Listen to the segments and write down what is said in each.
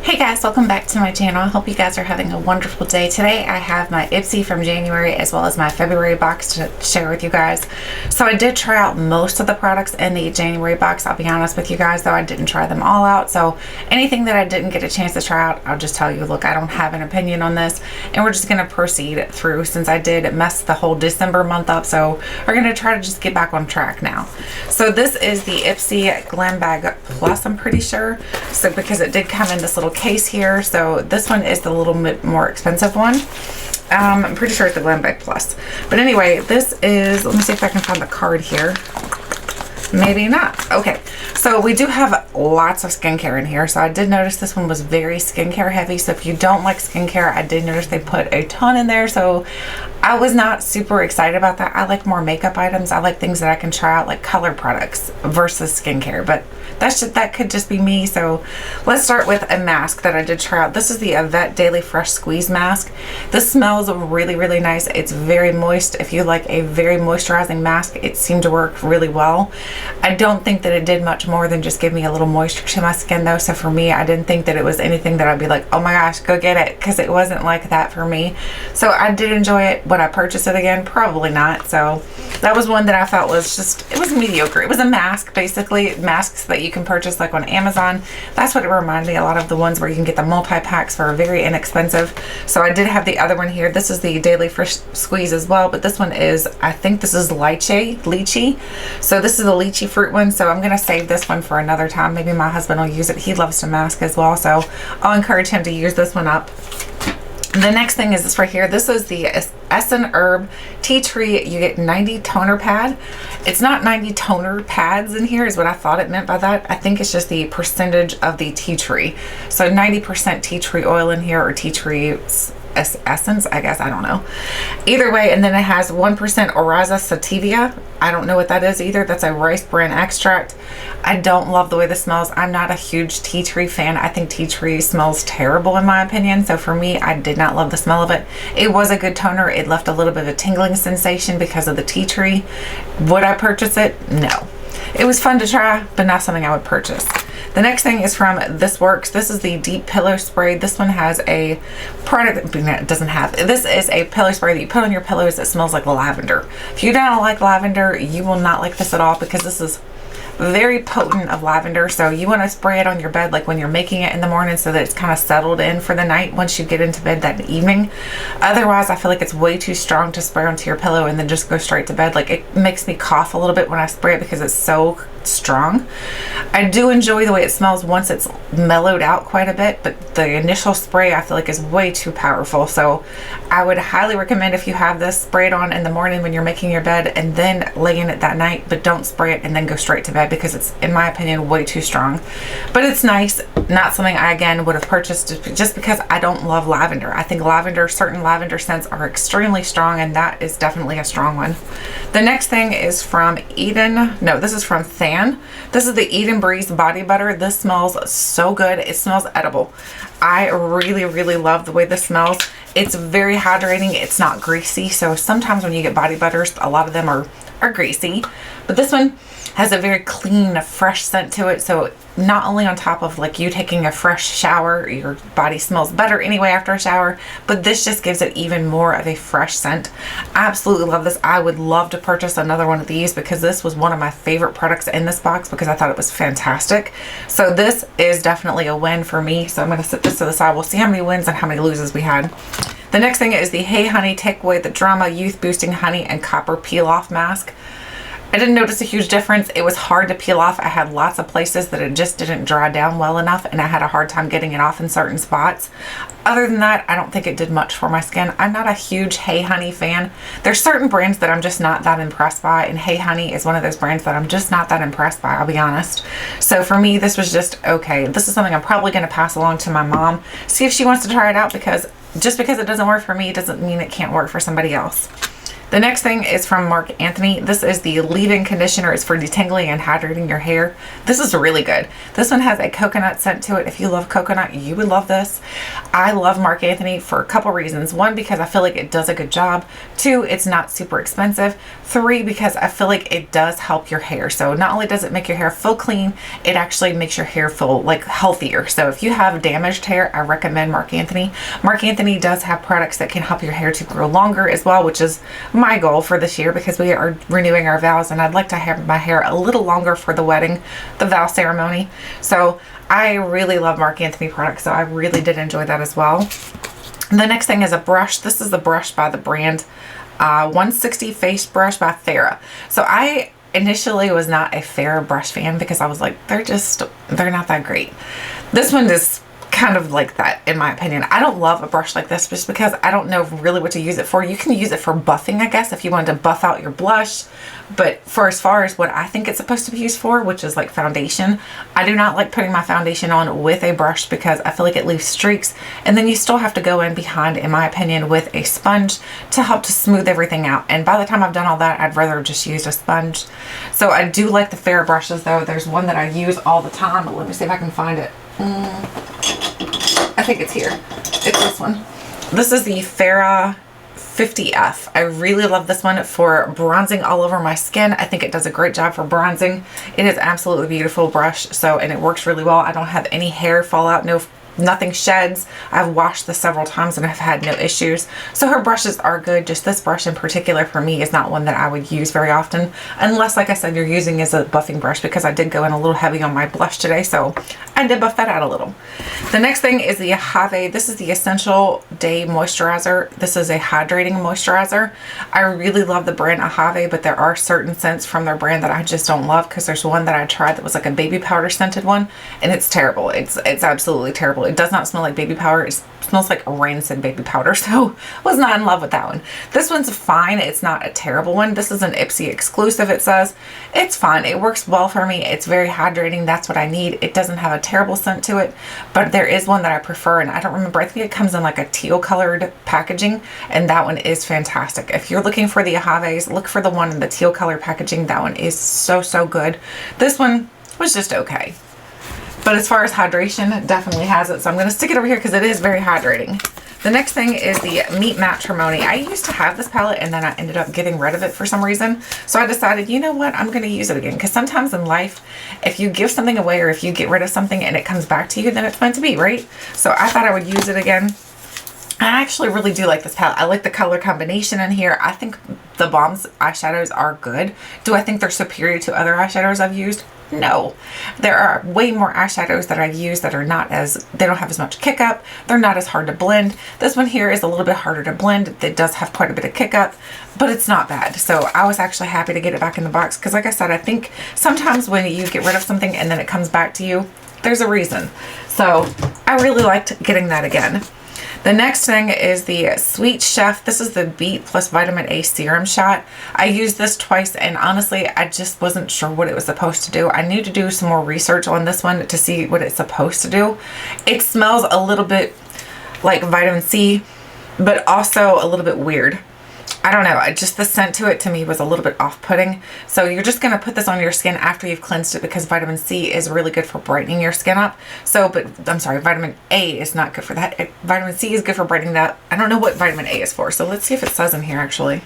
Hey guys, welcome back to my channel. I hope you guys are having a wonderful day. Today I have my Ipsy from January as well as my February box to share with you guys. So I did try out most of the products in the January box. I'll be honest with you guys though, I didn't try them all out. So anything that I didn't get a chance to try out, I'll just tell you, look, I don't have an opinion on this and we're just going to proceed through since I did mess the whole December month up. So we're going to try to just get back on track now. So this is the Ipsy Glam Bag Plus, I'm pretty sure. So because it did come in this little case here, so this one is the little bit more expensive one. I'm pretty sure it's the Glam Bag Plus, but anyway, this is, let me see if I can find the card here. Maybe not. Okay, so we do have lots of skincare in here. So I did notice this one was very skincare heavy. So if you don't like skincare, I did notice they put a ton in there. So I was not super excited about that. I like more makeup items. I like things that I can try out, like color products versus skincare. But that could just be me. So let's start with a mask that I did try out. This is the Yvette Daily Fresh Squeeze Mask. This smells really, really nice. It's very moist. If you like a very moisturizing mask, it seemed to work really well. I don't think that it did much more than just give me a little moisture to my skin though. So for me, I didn't think that it was anything that I'd be like, oh my gosh, go get it. Because it wasn't like that for me. So I did enjoy it. Would I purchase it again? Probably not. So that was one that I felt was just, it was mediocre. It was a mask, basically. Masks that you can purchase like on Amazon. That's what it reminded me, a lot of the ones where you can get the multi-packs for very inexpensive. So I did have the other one here. This is the Daily Fresh Squeeze as well, but this one is, I think this is lychee. So this is the lychee fruit one. So I'm going to save this one for another time. Maybe my husband will use it. He loves to mask as well. So I'll encourage him to use this one up. The next thing is this right here. This is the Essen Herb Tea Tree. You get 90 toner pad. It's not 90 toner pads in here is what I thought it meant by that. I think it's just the percentage of the tea tree. So 90% tea tree oil in here, or tea tree essence, I guess, I don't know. Either way, and then it has 1% Oraza sativa. I don't know what that is either. That's a rice bran extract. I don't love the way this smells. I'm not a huge tea tree fan. I think tea tree smells terrible in my opinion. So for me, I did not love the smell of it. It was a good toner. It left a little bit of a tingling sensation because of the tea tree. Would I purchase it? No. It was fun to try, but not something I would purchase. The next thing is from This Works. This is the Deep Pillow Spray. This one has a product that doesn't have. This is a pillow spray that you put on your pillows that smells like lavender. If you don't like lavender, you will not like this at all because this is very potent of lavender. So you want to spray it on your bed like when you're making it in the morning so that it's kind of settled in for the night once you get into bed that evening. Otherwise, I feel like it's way too strong to spray onto your pillow and then just go straight to bed. Like, it makes me cough a little bit when I spray it because it's so strong. I do enjoy the way it smells once it's mellowed out quite a bit, but the initial spray I feel like is way too powerful. So I would highly recommend, if you have this, spray it on in the morning when you're making your bed and then lay in it that night, but don't spray it and then go straight to bed because it's, in my opinion, way too strong. But it's nice. Not something I again would have purchased just because I don't love lavender. I think certain lavender scents are extremely strong, and that is definitely a strong one. The next thing is from this is from Than. This is the Eden Breeze Body Butter. This smells so good. It smells edible. I really, really love the way this smells. It's very hydrating. It's not greasy. So sometimes when you get body butters, a lot of them are greasy. But this one has a very clean, fresh scent to it. So not only on top of like you taking a fresh shower, your body smells better anyway after a shower, but this just gives it even more of a fresh scent. I absolutely love this. I would love to purchase another one of these because this was one of my favorite products in this box because I thought it was fantastic. So this is definitely a win for me. So I'm going to set this to the side. We'll see how many wins and how many loses we had. The next thing is the Hey Honey Take Away the Drama Youth Boosting Honey and Copper Peel Off Mask. I didn't notice a huge difference. It was hard to peel off. I had lots of places that it just didn't dry down well enough, and I had a hard time getting it off in certain spots. Other than that, I don't think it did much for my skin. I'm not a huge Hey Honey fan. There's certain brands that I'm just not that impressed by, and Hey Honey is one of those brands that I'm just not that impressed by, I'll be honest. So for me, this was just okay. This is something I'm probably going to pass along to my mom, see if she wants to try it out, because just because it doesn't work for me doesn't mean it can't work for somebody else. The next thing is from Marc Anthony. This is the leave-in conditioner. It's for detangling and hydrating your hair. This is really good. This one has a coconut scent to it. If you love coconut, you would love this. I love Marc Anthony for a couple reasons. One, because I feel like it does a good job. Two, it's not super expensive. Three, because I feel like it does help your hair. So not only does it make your hair feel clean, it actually makes your hair feel like healthier. So if you have damaged hair, I recommend Marc Anthony. Marc Anthony does have products that can help your hair to grow longer as well, which is my goal for this year because we are renewing our vows and I'd like to have my hair a little longer for the wedding, the vow ceremony. So I really love Marc Anthony products, so I really did enjoy that as well. The next thing is a brush. This is the brush by the brand 160 Face Brush by Farrah. So I initially was not a Farrah brush fan because I was like, they're not that great. This one is kind of like that in my opinion. I don't love a brush like this just because I don't know really what to use it for. You can use it for buffing, I guess, if you wanted to buff out your blush, but for as far as what I think it's supposed to be used for, which is like foundation, I do not like putting my foundation on with a brush because I feel like it leaves streaks, and then you still have to go in behind, in my opinion, with a sponge to help to smooth everything out, and by the time I've done all that, I'd rather just use a sponge. So I do like the Farrah brushes though. There's one that I use all the time, but let me see if I can find it. I think it's here. It's this one. This is the Farrah 50F. I really love this one for bronzing all over my skin. I think it does a great job for bronzing. It is absolutely beautiful brush, and it works really well. I don't have any hair fallout, nothing sheds. I've washed this several times and I've had no issues. So her brushes are good. Just this brush in particular for me is not one that I would use very often, unless, like I said, you're using as a buffing brush, because I did go in a little heavy on my blush today, so I did buff that out a little. The next thing is the Have. This is the Essential Day Moisturizer. This is a hydrating moisturizer. I really love the brand Have, but there are certain scents from their brand that I just don't love, because there's one that I tried that was like a baby powder scented one, and it's terrible. It's absolutely terrible. It does not smell like baby powder. It smells like rancid baby powder, so was not in love with that one. This one's fine. It's not a terrible one. This is an Ipsy exclusive, it says. It's fine. It works well for me. It's very hydrating. That's what I need. It doesn't have a terrible scent to it, but there is one that I prefer, and I don't remember. I think it comes in like a teal colored packaging, and that one is fantastic. If you're looking for the Ahaves, look for the one in the teal color packaging. That one is so good. This one was just okay. But as far as hydration, it definitely has it. So I'm going to stick it over here because it is very hydrating. The next thing is the Meet Matrimony. I used to have this palette and then I ended up getting rid of it for some reason. So I decided, you know what, I'm going to use it again. Because sometimes in life, if you give something away or if you get rid of something and it comes back to you, then it's meant to be, right? So I thought I would use it again. I actually really do like this palette. I like the color combination in here. I think the Balm's eyeshadows are good. Do I think they're superior to other eyeshadows I've used? No. There are way more eyeshadows that I've used that are they don't have as much kick up. They're not as hard to blend. This one here is a little bit harder to blend. It does have quite a bit of kick up, but it's not bad. So I was actually happy to get it back in the box because, like I said, I think sometimes when you get rid of something and then it comes back to you, there's a reason. So I really liked getting that again. The next thing is the Sweet Chef. This is the Beet plus Vitamin A Serum Shot. I used this twice and honestly, I just wasn't sure what it was supposed to do. I need to do some more research on this one to see what it's supposed to do. It smells a little bit like vitamin C, but also a little bit weird. I don't know. Just the scent to it to me was a little bit off-putting. So you're just going to put this on your skin after you've cleansed it because vitamin C is really good for brightening your skin up. So, but I'm sorry, vitamin A is not good for that. Vitamin C is good for brightening that. I don't know what vitamin A is for. So let's see if it says in here actually.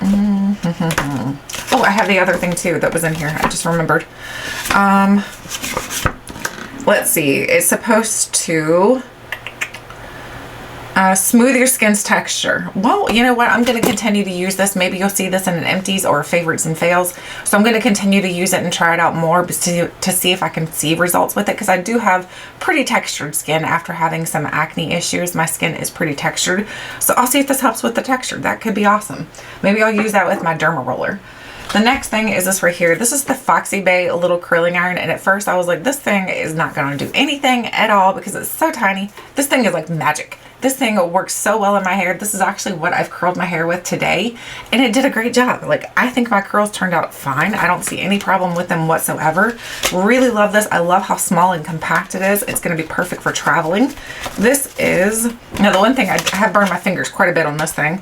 Oh, I have the other thing too that was in here. I just remembered. Let's see. It's supposed to smooth your skin's texture. Well, you know what? I'm going to continue to use this. Maybe you'll see this in an empties or favorites and fails. So I'm going to continue to use it and try it out more to see if I can see results with it. Because I do have pretty textured skin after having some acne issues. My skin is pretty textured. So I'll see if this helps with the texture. That could be awesome. Maybe I'll use that with my derma roller. The next thing is this right here. This is the Foxy Bay little curling iron. And at first I was like, this thing is not going to do anything at all because it's so tiny. This thing is like magic. This thing works so well in my hair. This is actually what I've curled my hair with today. And it did a great job. Like, I think my curls turned out fine. I don't see any problem with them whatsoever. Really love this. I love how small and compact it is. It's going to be perfect for traveling. This is, now the one thing I have burned my fingers quite a bit on this thing.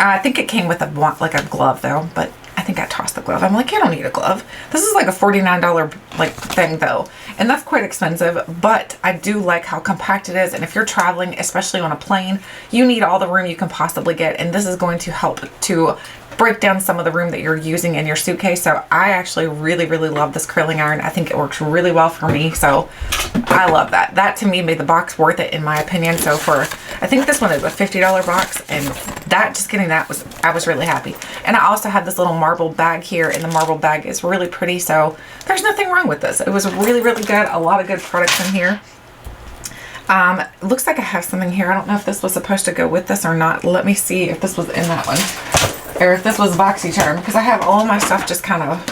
I think it came with like a glove though, but I think I tossed the glove. I'm like, you don't need a glove. This is like a $49 like thing though, and that's quite expensive, but I do like how compact it is. And if you're traveling, especially on a plane, you need all the room you can possibly get, and this is going to help to break down some of the room that you're using in your suitcase. So I actually really love this curling iron. I think it works really well for me, so I love that. That to me made the box worth it in my opinion. So for, I think this one is a $50 box, and that, just getting that was, I was really happy. And I also have this little marble bag here, and the marble bag is really pretty, so there's nothing wrong with this. It was really good. A lot of good products in here. Looks like I have something here. I don't know if this was supposed to go with this or not. Let me see if this was in that one, or if this was BoxyCharm, because I have all my stuff just kind of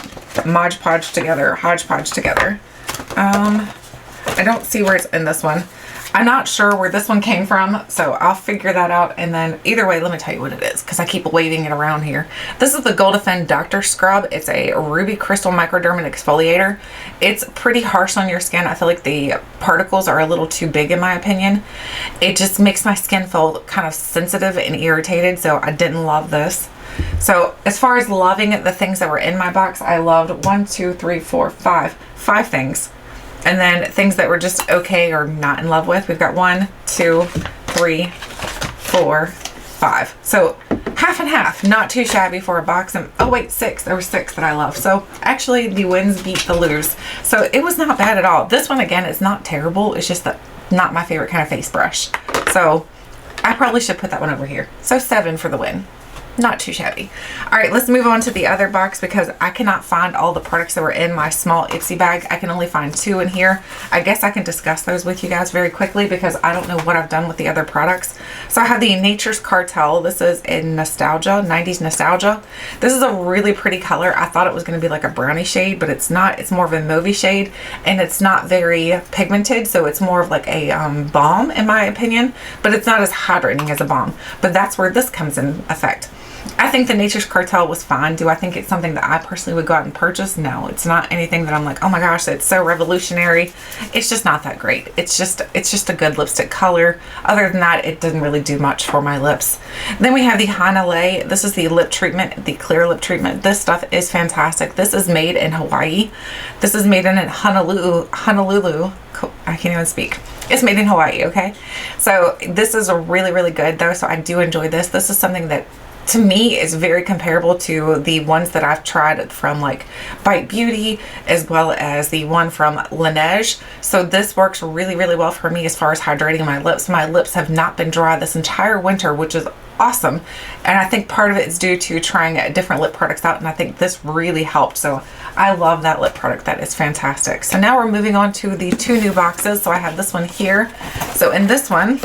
hodgepodge together. I don't see where it's in this one. I'm not sure where this one came from, so I'll figure that out. And then either way, let me tell you what it is, because I keep waving it around here. This is the Goldefend Doctor Scrub. It's a ruby crystal microdermal exfoliator. It's pretty harsh on your skin. I feel like the particles are a little too big in my opinion. It just makes my skin feel kind of sensitive and irritated, so I didn't love this. So as far as loving it, the things that were in my box, I loved 1, 2, 3, 4, 5 things. And then things that were just okay or not in love with, we've got 1, 2, 3, 4, 5. So half and half, not too shabby for a box. And oh wait, 6. There were 6 that I love. So actually the wins beat the lose. So it was not bad at all. This one again is not terrible. It's just not my favorite kind of face brush. So I probably should put that one over here. So 7 for the win. Not too shabby. All right, let's move on to the other box, because I cannot find all the products that were in my small Ipsy bag. I can only find 2 in here. I guess I can discuss those with you guys very quickly, because I don't know what I've done with the other products. So I have the Nature's Cartel. This is in Nostalgia, 90s Nostalgia. This is a really pretty color. I thought it was going to be like a brownie shade, but it's not. It's more of a mauvey shade, and it's not very pigmented, so it's more of like a balm in my opinion, but it's not as hydrating as a balm. But that's where this comes in effect. I think the Nature's Cartel was fine. Do I think it's something that I personally would go out and purchase? No, it's not anything that I'm like, oh my gosh, it's so revolutionary. It's just not that great. It's just a good lipstick color. Other than that, it didn't really do much for my lips. Then we have the Hanalei. This is the lip treatment, the clear lip treatment. This stuff is fantastic. This is made in Hawaii. This is made in Honolulu. I can't even speak. It's made in Hawaii, okay? So this is a really good though, so I do enjoy this. This is something that to me is very comparable to the ones that I've tried from like Bite Beauty, as well as the one from Laneige. So this works really well for me as far as hydrating my lips. My lips have not been dry this entire winter, which is awesome. And I think part of it is due to trying different lip products out, and I think this really helped. So I love that lip product. That is fantastic. So now we're moving on to the 2 new boxes. So I have this one here. So in this one,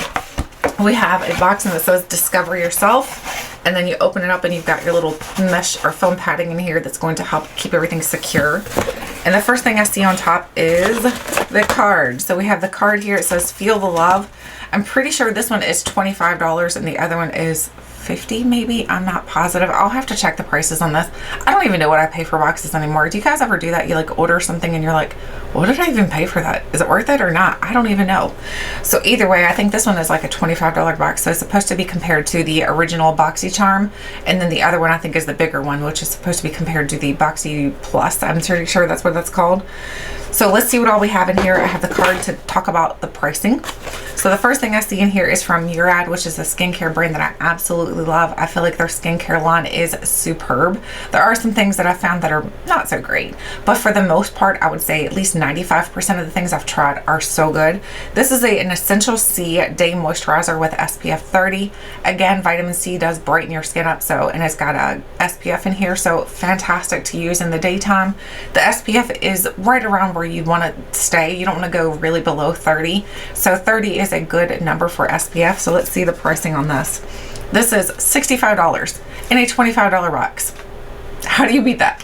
we have a box that says Discover Yourself, and then you open it up and you've got your little mesh or foam padding in here that's going to help keep everything secure. And the first thing I see on top is the card. So we have the card here. It says Feel the Love. I'm pretty sure this one is $25 and the other one is $50 maybe. I'm not positive. I'll have to check the prices on this. I don't even know what I pay for boxes anymore. Do you guys ever do that? You like order something and you're like, what did I even pay for that? Is it worth it or not? I don't even know. So either way, I think this one is like a $25 box. So it's supposed to be compared to the original BoxyCharm, and then the other one I think is the bigger one, which is supposed to be compared to the Boxy Plus. I'm pretty sure that's what that's called. So let's see what all we have in here. I have the card to talk about the pricing. So the first thing I see in here is from Murad, which is a skincare brand that I absolutely love. I feel like their skincare line is superb. There are some things that I found that are not so great, but for the most part, I would say at least 95% of the things I've tried are so good. This is an Essential C Day Moisturizer with SPF 30. Again, vitamin C does brighten your skin up, so, and it's got a SPF in here, so fantastic to use in the daytime. The SPF is right around where you want to stay. You don't want to go really below 30. So 30 is a good number for SPF. So let's see the pricing on this. This is $65 in a $25 box. How do you beat that?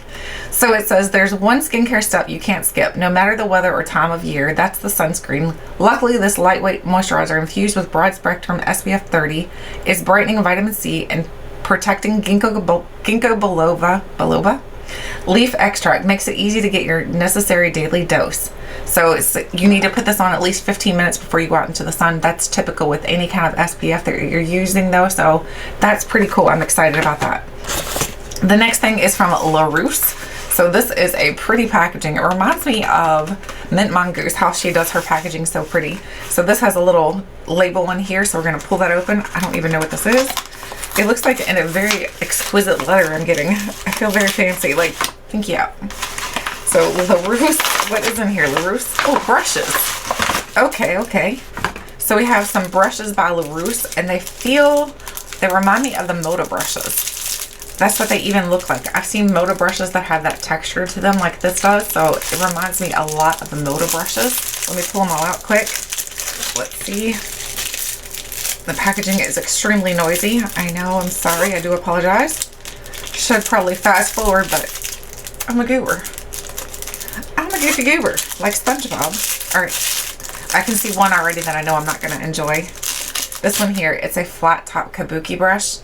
So it says there's one skincare step you can't skip, no matter the weather or time of year. That's the sunscreen. Luckily, this lightweight moisturizer infused with broad spectrum SPF 30 is brightening vitamin C and protecting ginkgo biloba Leaf extract makes it easy to get your necessary daily dose. So you need to put this on at least 15 minutes before you go out into the sun. That's typical with any kind of SPF that you're using though, so that's pretty cool. I'm excited about that. The next thing is from Laruce. So this is a pretty packaging. It reminds me of Mint Mongoose, how she does her packaging so pretty. So this has a little label in here, so we're gonna pull that open. I don't even know what this is. It looks like in a very exquisite letter I'm getting. I feel very fancy, like, pinky out. So Laruce, what is in here, Laruce? Oh, brushes. Okay. So we have some brushes by Laruce, and they remind me of the Moda brushes. That's what they even look like. I've seen Moda brushes that have that texture to them like this does, so it reminds me a lot of the Moda brushes. Let me pull them all out quick. Let's see. The packaging is extremely noisy. I know, I'm sorry, I do apologize. Should probably fast forward, but I'm a goober. I'm a goofy goober, like SpongeBob. All right, I can see one already that I know I'm not gonna enjoy. This one here, it's a flat top kabuki brush,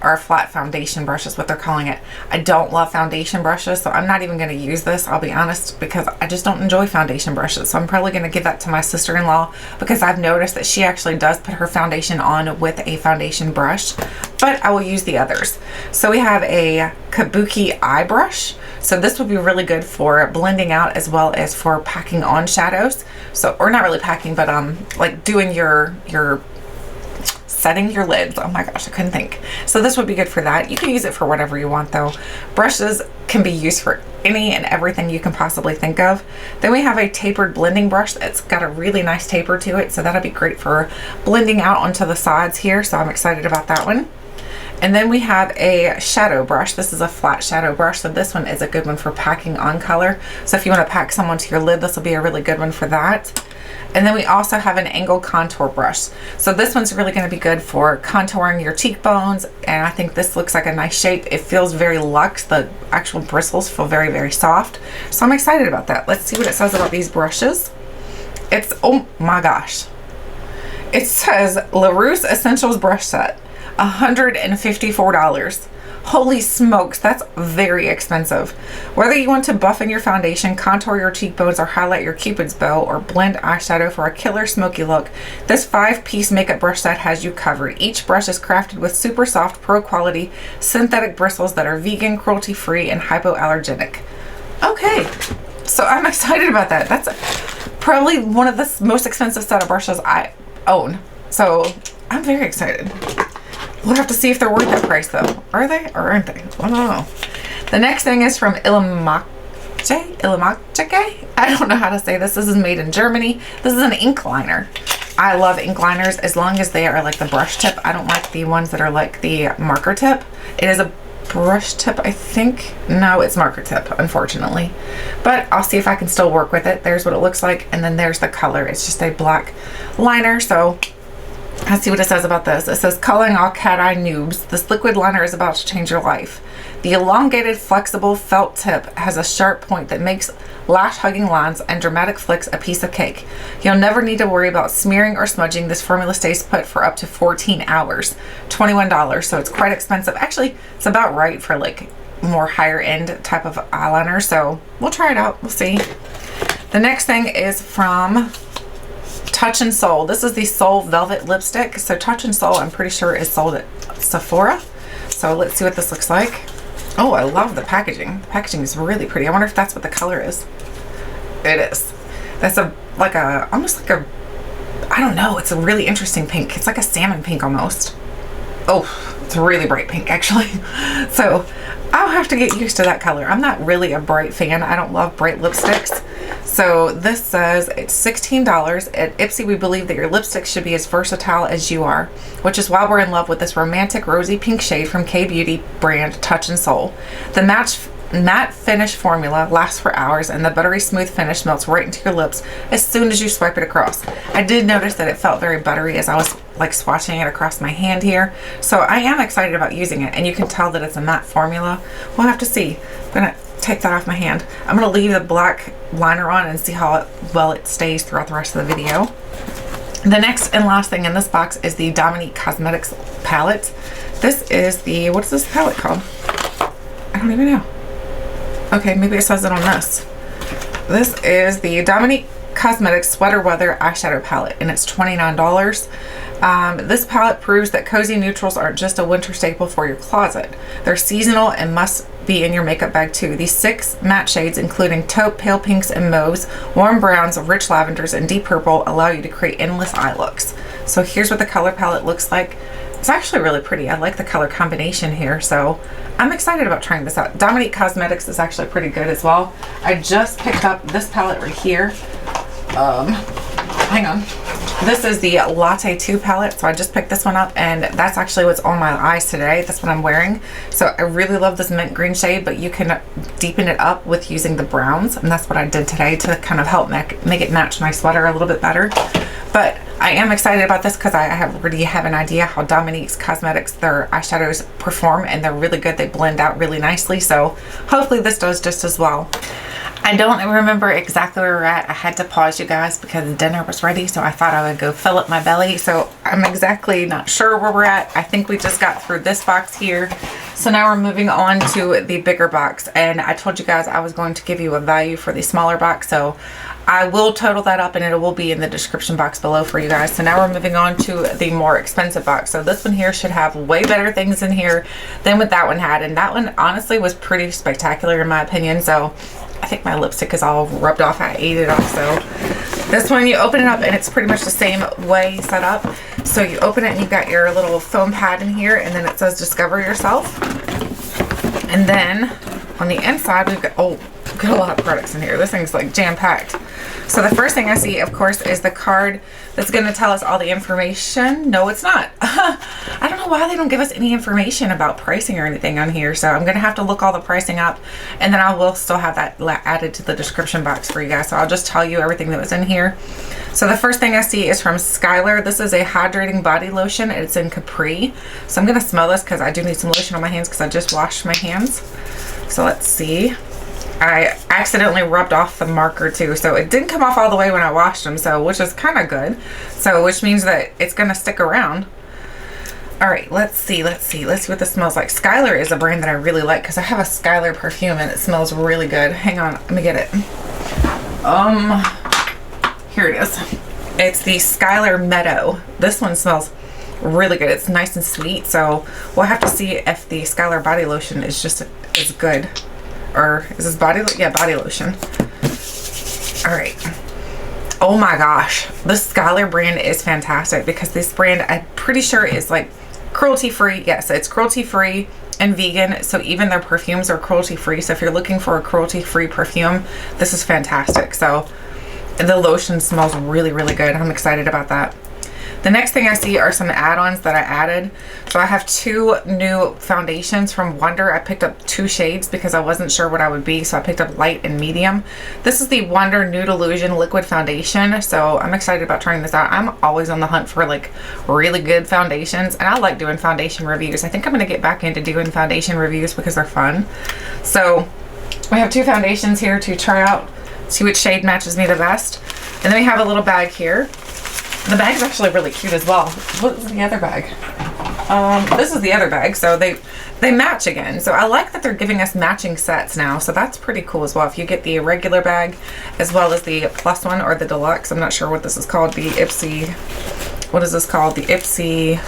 or a flat foundation brush is what they're calling it. I don't love foundation brushes, so I'm not even gonna use this, I'll be honest, because I just don't enjoy foundation brushes. So I'm probably gonna give that to my sister-in-law, because I've noticed that she actually does put her foundation on with a foundation brush, but I will use the others. So we have a kabuki eye brush. So this would be really good for blending out as well as for packing on shadows. So, or not really packing, but like doing your setting your lids. Oh my gosh, I couldn't think. So this would be good for that. You can use it for whatever you want though. Brushes can be used for any and everything you can possibly think of. Then we have a tapered blending brush that's got a really nice taper to it, so that'll be great for blending out onto the sides here, so I'm excited about that one. And then we have a shadow brush. This is a flat shadow brush, so this one is a good one for packing on color. So if you want to pack someone to your lid, this will be a really good one for that. And then we also have an angled contour brush. So this one's really going to be good for contouring your cheekbones, and I think this looks like a nice shape. It feels very luxe. The actual bristles feel very, very soft. So I'm excited about that. Let's see what it says about these brushes. It's, oh my gosh. It says Laruce Essentials Brush Set, $154. Holy smokes, that's very expensive. Whether you want to buff in your foundation, contour your cheekbones, or highlight your cupid's bow, or blend eyeshadow for a killer smoky look, this 5-piece makeup brush set has you covered. Each brush is crafted with super soft, pro-quality synthetic bristles that are vegan, cruelty-free, and hypoallergenic. Okay, so I'm excited about that. That's probably one of the most expensive set of brushes I own. So I'm very excited. We'll have to see if they're worth that price though. Are they or aren't they? I don't know. The next thing is from Illimache. I don't know how to say this. This is made in Germany. This is an ink liner. I love ink liners as long as they are like the brush tip. I don't like the ones that are like the marker tip. It is a brush tip, I think. No, it's marker tip, unfortunately. But I'll see if I can still work with it. There's what it looks like, and then there's the color. It's just a black liner, so let's see what it says about this. It says, calling all cat eye noobs, this liquid liner is about to change your life. The elongated, flexible felt tip has a sharp point that makes lash hugging lines and dramatic flicks a piece of cake. You'll never need to worry about smearing or smudging. This formula stays put for up to 14 hours. $21, so it's quite expensive. Actually, it's about right for like more higher end type of eyeliner, so we'll try it out. We'll see. The next thing is from Touch and Soul. This is the Soul Velvet Lipstick. So Touch and Soul, I'm pretty sure, is sold at Sephora. So let's see what this looks like. Oh, I love the packaging. The packaging is really pretty. I wonder if that's what the color is. It is. That's almost like a, I don't know, it's a really interesting pink. It's like a salmon pink almost. Oh, it's a really bright pink actually. So I'll have to get used to that color. I'm not really a bright fan. I don't love bright lipsticks. So this says it's $16. At Ipsy, we believe that your lipstick should be as versatile as you are, which is why we're in love with this romantic rosy pink shade from K-Beauty brand Touch and Soul. The matte finish formula lasts for hours, and the buttery smooth finish melts right into your lips as soon as you swipe it across. I did notice that it felt very buttery as I was like swatching it across my hand here. So I am excited about using it, and you can tell that it's a matte formula. We'll have to see. I'm gonna take that off my hand. I'm gonna leave the black liner on and see how well it stays throughout the rest of the video. The next and last thing in this box is the Dominique Cosmetics palette. This is the, what is this palette called? I don't even know. Okay, maybe it says it on this. This is the Dominique Cosmetics Sweater Weather Eyeshadow Palette, and it's $29. This palette proves that cozy neutrals aren't just a winter staple for your closet. They're seasonal and must be in your makeup bag too. These 6 matte shades, including taupe, pale pinks, and mauves, warm browns, rich lavenders, and deep purple, allow you to create endless eye looks. So here's what the color palette looks like. It's actually really pretty. I like the color combination here, so I'm excited about trying this out. Dominique Cosmetics is actually pretty good as well. I just picked up this palette right here. Hang on. This is the Latte 2 palette, so I just picked this one up, and that's actually what's on my eyes today. That's what I'm wearing. So I really love this mint green shade, but you can deepen it up with using the browns, and that's what I did today to kind of help make it match my sweater a little bit better. But I am excited about this because I already have an idea how Dominique's Cosmetics, their eyeshadows perform, and they're really good. They blend out really nicely, so hopefully this does just as well. I don't remember exactly where we're at. I had to pause, you guys, because dinner was ready, so I thought I would go fill up my belly. So I'm exactly not sure where we're at. I think we just got through this box here. So now we're moving on to the bigger box, and I told you guys I was going to give you a value for the smaller box, so I will total that up and it will be in the description box below for you guys. So now we're moving on to the more expensive box. So this one here should have way better things in here than what that one had, and that one honestly was pretty spectacular in my opinion. So I think my lipstick is all rubbed off. I ate it off. So this one, you open it up and it's pretty much the same way set up. So you open it and you've got your little foam pad in here, and then it says discover yourself. And then on the inside we've got, oh, we've got a lot of products in here. This thing's like jam-packed. So the first thing I see, of course, is the card that's going to tell us all the information. No, it's not. I don't know why they don't give us any information about pricing or anything on here. So I'm going to have to look all the pricing up, and then I will still have that added to the description box for you guys. So I'll just tell you everything that was in here. So the first thing I see is from Skylar. This is a hydrating body lotion. It's in Capri. So I'm going to smell this because I do need some lotion on my hands because I just washed my hands. So let's see. I accidentally rubbed off the marker too, so it didn't come off all the way when I washed them, so which is kind of good. So which means that it's gonna stick around. All right, let's see what this smells like. Skylar is a brand that I really like because I have a Skylar perfume and it smells really good. Hang on, let me get it. Here it is. It's the Skylar Meadow. This one smells really good. It's nice and sweet, so we'll have to see if the Skylar body lotion is just as good. Or is this body? Yeah, body lotion. All right. Oh my gosh, this Skylar brand is fantastic because this brand, I'm pretty sure, is like cruelty-free. Yes, it's cruelty-free and vegan, so even their perfumes are cruelty-free. So if you're looking for a cruelty-free perfume, this is fantastic. So the lotion smells really, really good. I'm excited about that. The next thing I see are some add-ons that I added. So I have 2 new foundations from Wonder. I picked up 2 shades because I wasn't sure what I would be, so I picked up light and medium. This is the Wonder Nude Illusion Liquid Foundation, so I'm excited about trying this out. I'm always on the hunt for like really good foundations, and I like doing foundation reviews. I think I'm going to get back into doing foundation reviews because they're fun. So we have 2 foundations here to try out, see which shade matches me the best. And then we have a little bag here. The bag's actually really cute as well. What is the other bag? This is the other bag. So they match again. So I like that they're giving us matching sets now. So that's pretty cool as well. If you get the regular bag as well as the plus one or the deluxe. I'm not sure what this is called. The Ipsy. What is this called? The Ipsy.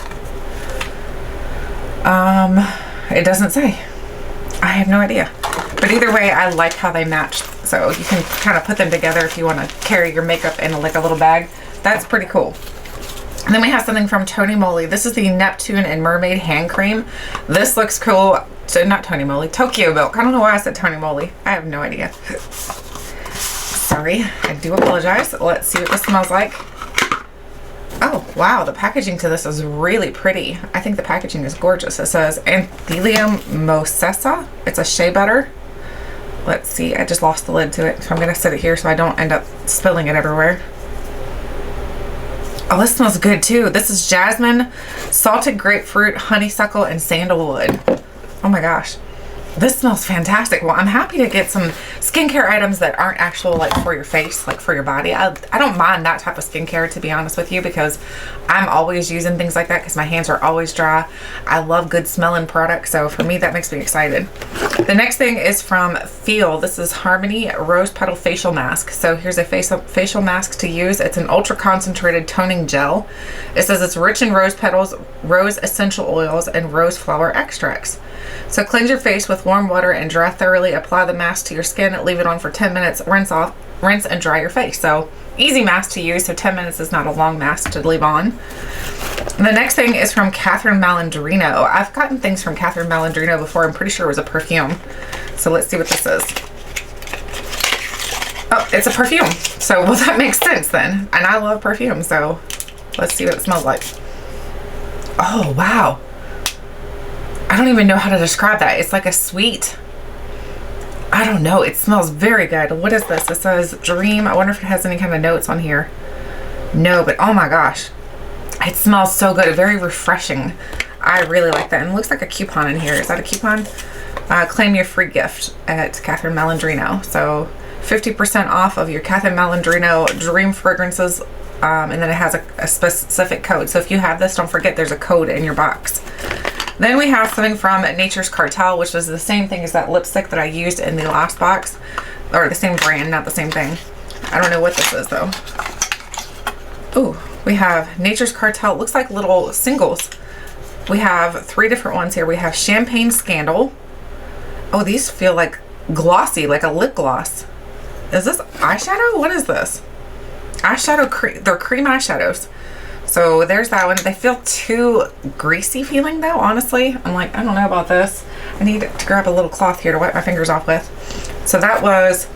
It doesn't say. I have no idea. But either way, I like how they match. So you can kind of put them together if you want to carry your makeup in like a little bag. That's pretty cool. And then we have something from Tony Moly. This is the Neptune and Mermaid hand cream. This looks cool. So not Tony Moly, Tokyomilk. I don't know why I said Tony Moly. I have no idea. Sorry, I do apologize. Let's see what this smells like. Oh, wow, the packaging to this is really pretty. I think the packaging is gorgeous. It says Anthemoessa. It's a shea butter. Let's see, I just lost the lid to it, so I'm gonna set it here so I don't end up spilling it everywhere. Oh, this smells good too. This is jasmine, salted grapefruit, honeysuckle, and sandalwood. Oh my gosh. This smells fantastic. Well, I'm happy to get some skincare items that aren't actual like for your face, like for your body. I don't mind that type of skincare, to be honest with you, because I'm always using things like that because my hands are always dry. I love good smelling products, so for me that makes me excited. The next thing is from Feel. This is Harmony Rose Petal Facial Mask. So here's a facial mask to use. It's an ultra concentrated toning gel. It says it's rich in rose petals, rose essential oils, and rose flower extracts. So cleanse your face with warm water and dry thoroughly. Apply the mask to your skin, leave it on for 10 minutes, rinse off, rinse and dry your face. So easy mask to use, so 10 minutes is not a long mask to leave on. The next thing is from Malandrino. I've gotten things from Malandrino before. I'm pretty sure it was a perfume. So let's see what this is. Oh, it's a perfume. So, well, that makes sense then. And I love perfume, so let's see what it smells like. Oh, wow. I don't even know how to describe that. It's like a sweet, I don't know. It smells very good. What is this? It says Dream. I wonder if it has any kind of notes on here. No, but oh my gosh. It smells so good. Very refreshing. I really like that. And it looks like a coupon in here. Is that a coupon? Claim your free gift at Malandrino. So 50% off of your Malandrino Dream fragrances. And then it has a specific code. So if you have this, don't forget there's a code in your box. Then we have something from Nature's Cartel, which was the same thing as that lipstick that I used in the last box. Or the same brand, not the same thing. I don't know what this is though. Ooh, we have Nature's Cartel. It looks like little singles. We have 3 different ones here. We have Champagne Scandal. Oh, these feel like glossy, like a lip gloss. Is this eyeshadow? What is this? Eyeshadow cream. They're cream eyeshadows. So there's that one. They feel too greasy feeling though, honestly. I'm like, I don't know about this. I need to grab a little cloth here to wipe my fingers off with. So that was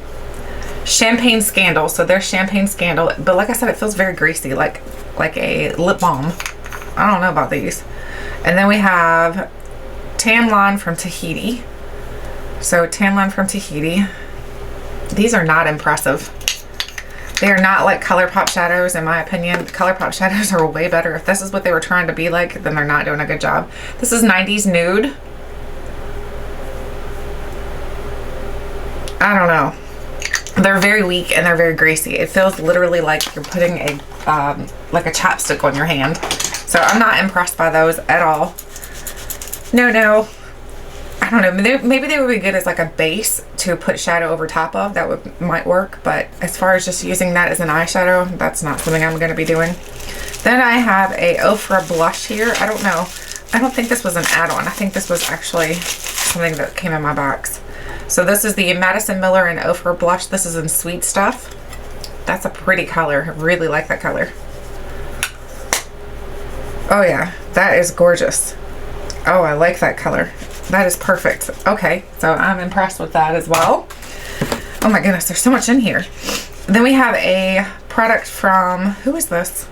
Champagne Scandal. So there's Champagne Scandal. But like I said, it feels very greasy, like a lip balm. I don't know about these. And then we have Tan Line from Tahiti. So Tan Line from Tahiti. These are not impressive. They are not like ColourPop shadows, in my opinion. ColourPop shadows are way better. If this is what they were trying to be like, then they're not doing a good job. This is 90s Nude. I don't know. They're very weak and they're very greasy. It feels literally like you're putting a like a chapstick on your hand. So I'm not impressed by those at all. No. I don't know. Maybe they would be good as like a base to put shadow over top of. That might work. But as far as just using that as an eyeshadow, that's not something I'm going to be doing. Then I have a Ofra blush here. I don't know. I don't think this was an add-on. I think this was actually something that came in my box. So this is the Madison Miller and Ofra blush. This is in Sweet Stuff. That's a pretty color. I really like that color. Oh yeah, that is gorgeous. Oh, I like that color. That is perfect. Okay, so I'm impressed with that as well. Oh my goodness, there's so much in here. Then we have a product from, who is this?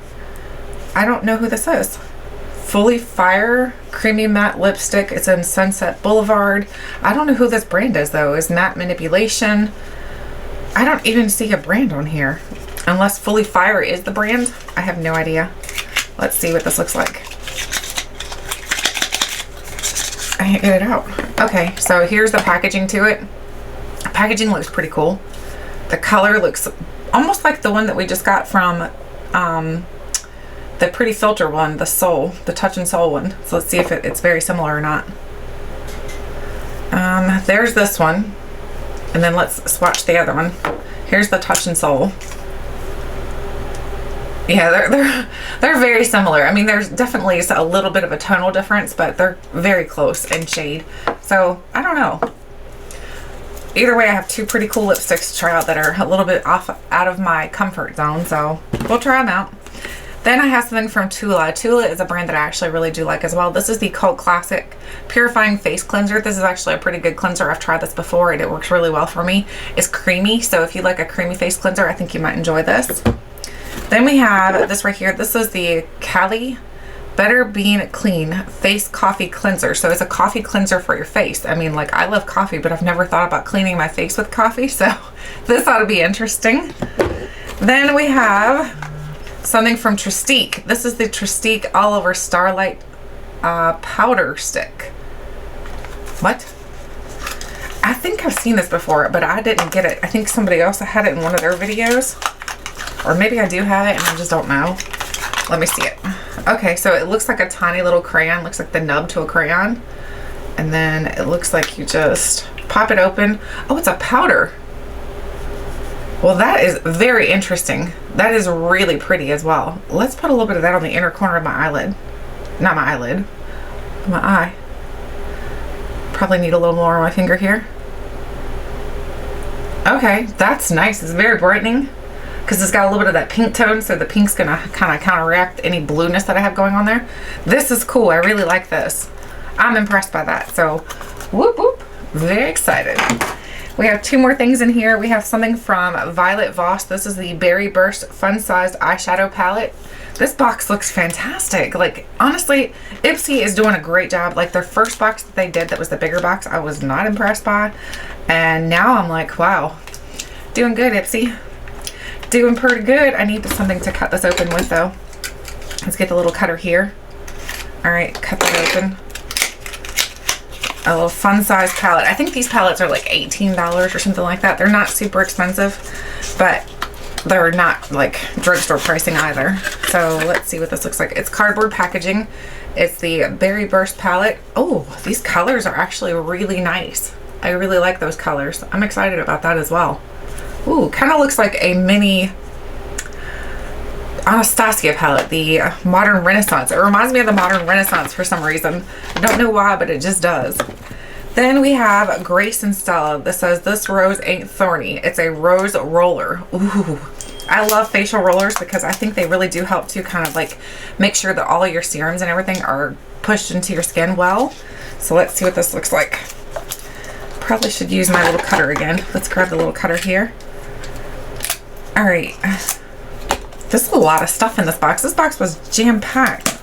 I don't know who this is. Fully Fire Creamy Matte Lipstick. It's in Sunset Boulevard. I don't know who this brand is though. Is Matte Manipulation. I don't even see a brand on here. Unless Fully Fire is the brand. I have no idea. Let's see what this looks like. I can't get it out. Okay, so here's the packaging to it. The packaging looks pretty cool. The color looks almost like the one that we just got from the Pretty Filter one, the Soul, the Touch and Soul one. So let's see if it's very similar or not. There's this one. And then let's swatch the other one. Here's the Touch and Soul. Yeah, they're very similar. I mean, there's definitely a little bit of a tonal difference, but they're very close in shade. So, I don't know. Either way, I have 2 pretty cool lipsticks to try out that are a little bit out of my comfort zone. So, we'll try them out. Then I have something from Tula. Tula is a brand that I actually really do like as well. This is the Cult Classic Purifying Face Cleanser. This is actually a pretty good cleanser. I've tried this before and it works really well for me. It's creamy, so if you like a creamy face cleanser, I think you might enjoy this. Then we have this right here. This is the Callysse Better Bean Clean Face Coffee Cleanser. So it's a coffee cleanser for your face. I mean, like, I love coffee, but I've never thought about cleaning my face with coffee. So this ought to be interesting. Then we have something from Tristique. This is the Tristique All Over Starlight Powder Stick. What? think I've seen this before, but I didn't get it. I think somebody else had it in one of their videos. Or maybe I do have it and I just don't know. Let me see it. Okay, so it looks like a tiny little crayon. Looks like the nub to a crayon. And then it looks like you just pop it open. Oh, it's a powder. Well, that is very interesting. That is really pretty as well. Let's put a little bit of that on the inner corner of my eyelid. Not my eyelid. My eye. Probably need a little more on my finger here. Okay, that's nice. It's very brightening because it's got a little bit of that pink tone, so the pink's gonna kind of counteract any blueness that I have going on there. This is cool. I really like this. I'm impressed by that. So, whoop whoop. Very excited. We have 2 more things in here. We have something from Violet Voss. This is the Berry Burst Fun Sized Eyeshadow Palette. This box looks fantastic. Like, honestly, Ipsy is doing a great job. Like, their first box that they did, that was the bigger box, I was not impressed by. And now I'm like, wow, doing good, Ipsy. Doing pretty good. I need something to cut this open with, though. Let's get the little cutter here. All right, cut that open. A little fun size palette. I think these palettes are like $18 or something like that. They're not super expensive, but they're not like drugstore pricing either. So let's see what this looks like. It's cardboard packaging. It's the Berry Burst palette. Oh, these colors are actually really nice. I really like those colors. I'm excited about that as well. Ooh, kind of looks like a mini Anastasia palette, the Modern Renaissance. It reminds me of the Modern Renaissance for some reason. I don't know why, but it just does. Then we have Grace and Stella. This says, "This rose ain't thorny." It's a rose roller. Ooh, I love facial rollers because I think they really do help to kind of like make sure that all of your serums and everything are pushed into your skin well. So let's see what this looks like. Probably should use my little cutter again. Let's grab the little cutter here. All right. There's a lot of stuff in this box. This box was jam-packed.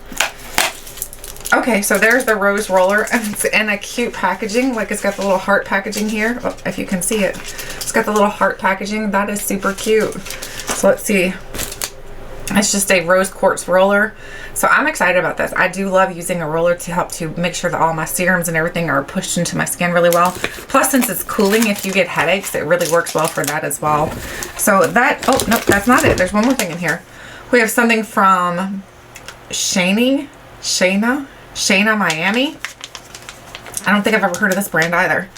Okay, so there's the rose roller. It's in a cute packaging. Like, it's got the little heart packaging here. Oh, if you can see it. It's got the little heart packaging. That is super cute. So let's see. It's just a rose quartz roller. So I'm excited about this. I do love using a roller to help to make sure that all my serums and everything are pushed into my skin really well. Plus, since it's cooling, if you get headaches, it really works well for that as well. So that, oh, no, that's not it. There's one more thing in here. We have something from Shaina, Miami. I don't think I've ever heard of this brand either.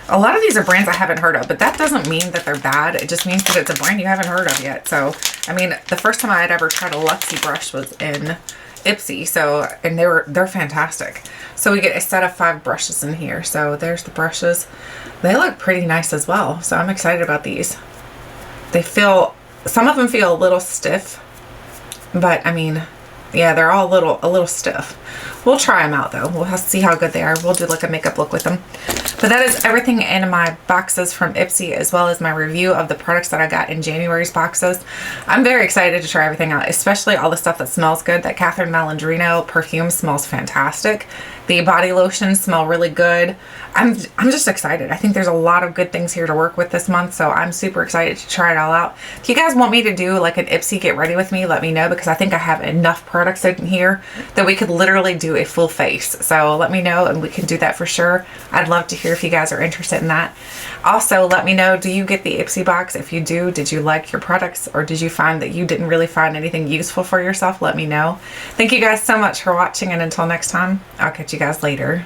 A lot of these are brands I haven't heard of, but that doesn't mean that they're bad. It just means that it's a brand you haven't heard of yet. So, I mean, the first time I had ever tried a Luxie brush was in Ipsy. So, and they're fantastic. So we get a set of 5 brushes in here. So there's the brushes. They look pretty nice as well. So I'm excited about these. They feel, some of them feel a little stiff, but I mean, yeah, they're all a little stiff. We'll try them out though. We'll see how good they are. We'll do like a makeup look with them. But that is everything in my boxes from Ipsy, as well as my review of the products that I got in January's boxes. I'm very excited to try everything out, especially all the stuff that smells good. That Catherine Malandrino perfume smells fantastic. The body lotions smell really good. I'm just excited. I think there's a lot of good things here to work with this month, so I'm super excited to try it all out. If you guys want me to do like an Ipsy get ready with me, let me know, because I think I have enough products in here that we could literally do a full face. So let me know and we can do that for sure. I'd love to hear if you guys are interested in that. Also, let me know, do you get the Ipsy box? If you do, did you like your products, or did you find that you didn't really find anything useful for yourself? Let me know. Thank you guys so much for watching, and until next time, I'll catch you guys later.